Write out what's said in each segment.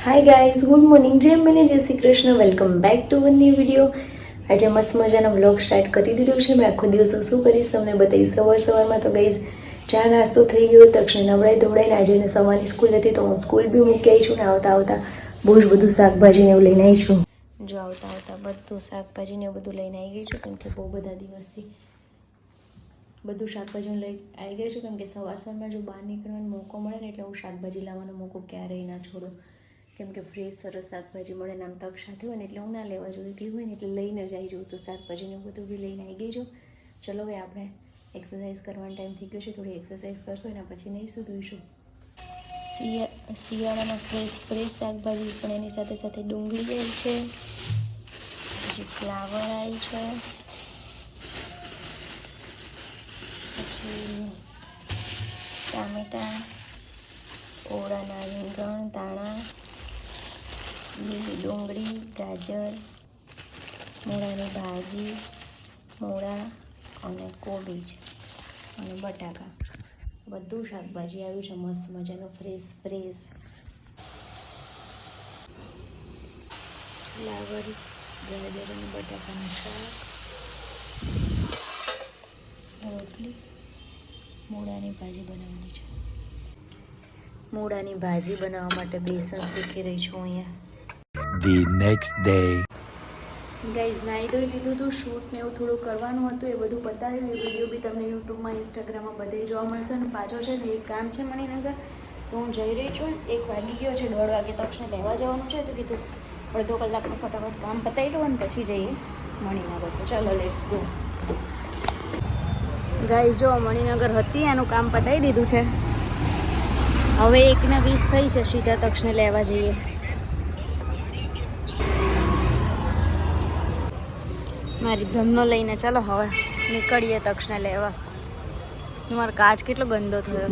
હાય guys, good morning. જય મને જય Shri Krishna. Welcome back to one new video. આજે મસ્ત મજાનો વ્લોગ સ્ટાર્ટ કરી દીધો છે. મેં આખો દિવસ શું કરીશ તમને બતાવીશ. સવારમાં તો ગાઈઝ ચા નાસ્તો થઈ ગયો, તક્ષણે નવડાઈ ધોવડાઈને આજે એને સવારની સ્કૂલ હતી તો હું સ્કૂલ બી મૂકી આવી છું ને આવતા બહુ જ બધું શાકભાજીને એવું લઈને આવી છું. જો આવતા બધું શાકભાજીને એવું બધું લઈને આવી ગઈ છું કેમ કે બહુ બધા દિવસથી બધું શાકભાજી લઈ આવી ગઈ છું કેમ કે સવારમાં જો બહાર નીકળવાનો મોકો મળે ને એટલે હું શાકભાજી લાવવાનો મોકો ક્યારેય ના છોડું કેમ કે ફ્રેશ સરસ શાકભાજી મળે ને આમ તક સાથે હોય ને એટલે હું ના લેવા જોઈતી હોય ને એટલે લઈને જ આવી જાઉં. તો શાકભાજીને બધું બી લઈને આવી ગઈ છું. ચલો હવે આપણે એક્સરસાઇઝ કરવાનો ટાઈમ થઈ ગયો છે. થોડી એક્સરસાઇઝ કરશું એના પછી નહીં ધોઈશું. શિયાળામાં ફ્રેશ શાકભાજી પણ એની સાથે સાથે ડુંગળી વેલ છે, પછી ફ્લાવર આવી છે, પછી ટામેટાં, ઓળાના રીંગણ, ધાણા, લીલી ડુંગળી, ગાજર, મૂળાની ભાજી, મૂળા અને કોબીજ અને બટાકા બધું શાકભાજી આવ્યું છે મસ્ત મજાનો ફ્રેશ ફ્લાવર, ગાજર અને બટાકાનું શાક, રોટલી, મૂળાની ભાજી બનાવવાની છે. મૂળાની ભાજી બનાવવા માટે બેસન શીખી રહી છું અહીંયા. The next day. ગાઈઝ નાહી ધોઈ લીધું હતું, શૂટ ને એવું થોડું કરવાનું હતું એ બધું પતાવ્યું. એ વિડીયો બી તમને યુટ્યુબમાં ઇન્સ્ટાગ્રામમાં બધે જોવા મળશે. અને પાછો છે ને એક કામ છે મણિનગર તો હું જઈ રહી છું. 1 વાગી ગયો છે, 1:30 વાગે તક્ષને લેવા જવાનું છે તો કીધું અડધો કલાકમાં ફટાફટ કામ પતાવી લો અને પછી જઈએ મણિનગર. તો ચાલો લેટ્સ ગો. ગાઈઝ જો મણિનગર હતી એનું કામ પતાવી દીધું છે. હવે 1:20 થઈ છે, સીધા તક્ષને લેવા જઈએ. મારી ધનનો લઈને ચાલો હવે નીકળીએ તક્ષને લેવા. તમારો કાચ કેટલો ગંદો થયો.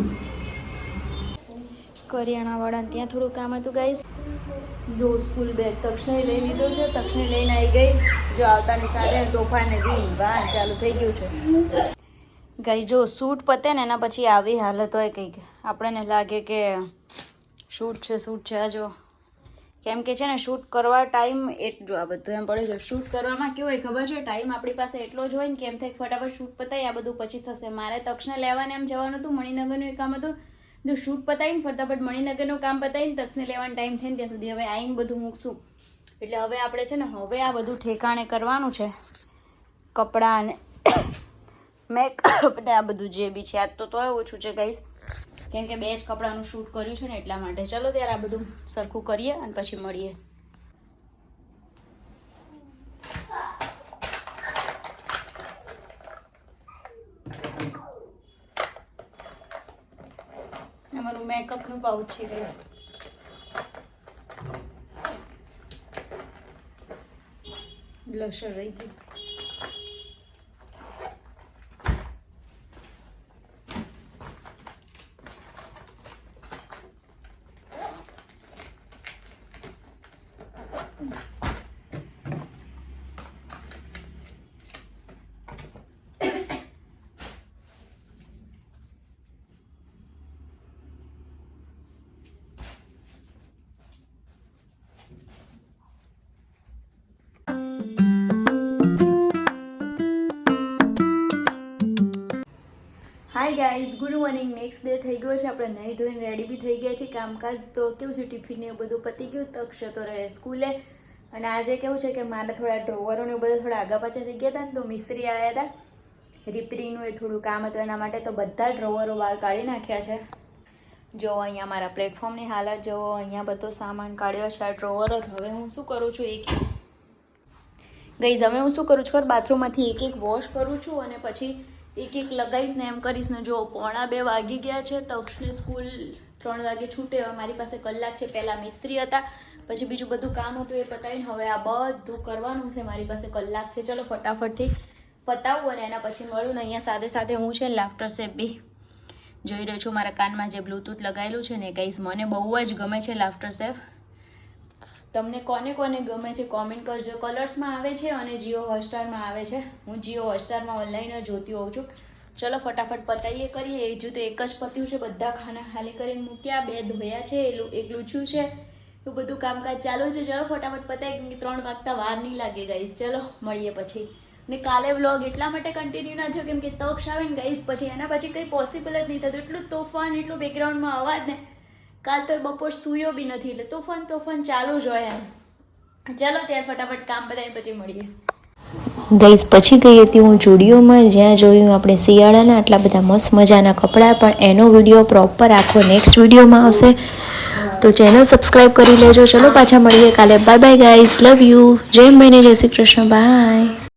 કરિયાણાવાળાને ત્યાં થોડું કામ હતું ગાઈઝ. જો સ્કૂલ બેગ તક્ષને લઈ લીધો છે, તક્ષને લઈને આવી ગઈ. જો આવતાની સાથે તોફાને રીન વાહ ચાલુ થઈ ગયું છે. ગાઈ જો શૂટ પતે ને એના પછી આવી હાલત હોય કંઈક આપણને લાગે કે શૂટ છે આ જો કેમ કે છે ને શૂટ કરવા ટાઈમ એટલો આ બધું એમ પડે છે. શૂટ કરવામાં કેવું હોય ખબર છે, ટાઈમ આપણી પાસે એટલો જ હોય ને કેમ થાય ફટાફટ શૂટ પતાવી આ બધું પછી થશે. મારે તક્ષને લેવાને એમ જવાનું હતું, મણિનગરનું એક કામ હતું. જો શૂટ પતાવીને ફટાફટ મણિનગરનું કામ પતાવીને તક્ષને લેવાનો ટાઈમ થઈને ત્યાં સુધી હવે આવીને બધું મૂકશું. એટલે હવે આપણે છે ને હવે આ બધું ઠેકાણે કરવાનું છે. કપડાં અને મેકઅપ ને આ બધું જે બી છે. આજ તો તોય ઓછું છે ગાઈસ કેમ કે 2 જ કપડાનું શૂટ કર્યું છે ને એટલા માટે. ચલો ત્યારે આ બધું સરખું કરીએ અને પછી મળીએ. અમારું મેકઅપનું પાઉચ છે ગાઈસ. બ્લશર રહી ગયું. Hi guys, good morning. Next day થઈ ગયો છે. આપણે નહીં ધોઈને રેડી બી થઈ ગયા છે. કામકાજ તો કેવું છે, ટિફિન ને બધું પતી ગયું. તક્ષ જતો રહે સ્કૂલે. અને આજે કેવું છે કે મારે થોડા ડ્રોવરો ને બધા થોડા આગા પાછા થઈ ગયા હતા ને તો મિસ્ત્રી આવ્યા હતા. રિપેરિંગનું એ થોડું કામ હતું એના માટે તો બધા ડ્રોવરો બહાર કાઢી નાખ્યા છે. જો અહીંયા મારા પ્લેટફોર્મની હાલત જો અહીંયા બધો સામાન કાઢ્યો છે આ ડ્રોવરો. હવે હું શું કરું છું ગાઈઝ હવે હું શું કરું છું બાથરૂમમાંથી એક વોશ કરું છું અને પછી એક લગાવીશ ને એમ કરીશ ને. જો 1:45 વાગી ગયા છે. તક્ષને સ્કૂલ 3 વાગે છૂટે. હવે મારી પાસે કલાક છે. પહેલાં મિસ્ત્રી હતા, પછી બીજું બધું કામ હતું એ પતાવીને હવે આ બધું કરવાનું છે. મારી પાસે કલાક છે. ચલો ફટાફટથી પતાવું અને એના પછી મળું ને. અહીંયા સાથે હું છે લાફ્ટર શેફ બી જોઈ રહ્યો છું. મારા કાનમાં જે બ્લૂટૂથ લગાવેલું છે ને ગાઈઝ મને બહુ જ ગમે છે લાફ્ટર શેફ. તમને કોને ગમે છે કોમેન્ટ કરજો. કલર્સમાં આવે છે અને જીઓ હોટસ્ટારમાં આવે છે. હું જીઓ હોટસ્ટારમાં ઓનલાઈન જોતી હોઉં છું. ચલો ફટાફટ પતાવીએ કરીએ. એ જો તો એક જ પત્યું છે. બધા ખાના ખાલી કરીને મૂક્યા. 2 ધોયા છે, એક લૂછ્યું છે, એવું બધું કામકાજ ચાલુ છે. ચલો ફટાફટ પતાય કેમ કે 3 વાગતા વાર નહીં લાગે ગાઈસ. ચલો મળીએ પછી. ને કાલે વ્લોગ એટલા માટે કન્ટિન્યુ ના થયો કેમ કે તક્ષ આવે ને ગાઈસ પછી એના પછી કંઈ પોસિબલ જ નહીં થતું. એટલું તોફાન, એટલું બેકગ્રાઉન્ડમાં અવાજ ને. કાલ તો બપોર સૂયો બી નથી એટલે તોફાન ચાલુ જ હોય એમ. ચલો ત્યારે ફટાફટ કામ પતાવીને પછી મળીએ. ગાઈસ પછી ગઈ હતી હું જુડિયોમાં, જ્યાં જોયું આપણે શિયાળાના આટલા બધા મસ્ત મજાના કપડાં, પણ એનો વિડીયો પ્રોપર આખો નેક્સ્ટ વિડીયોમાં આવશે, તો ચેનલ સબસ્ક્રાઈબ કરી લેજો. ચલો પાછા મળીએ કાલે. Bye bye guys, love you. જય મહિને, જય શ્રી કૃષ્ણ, બાય.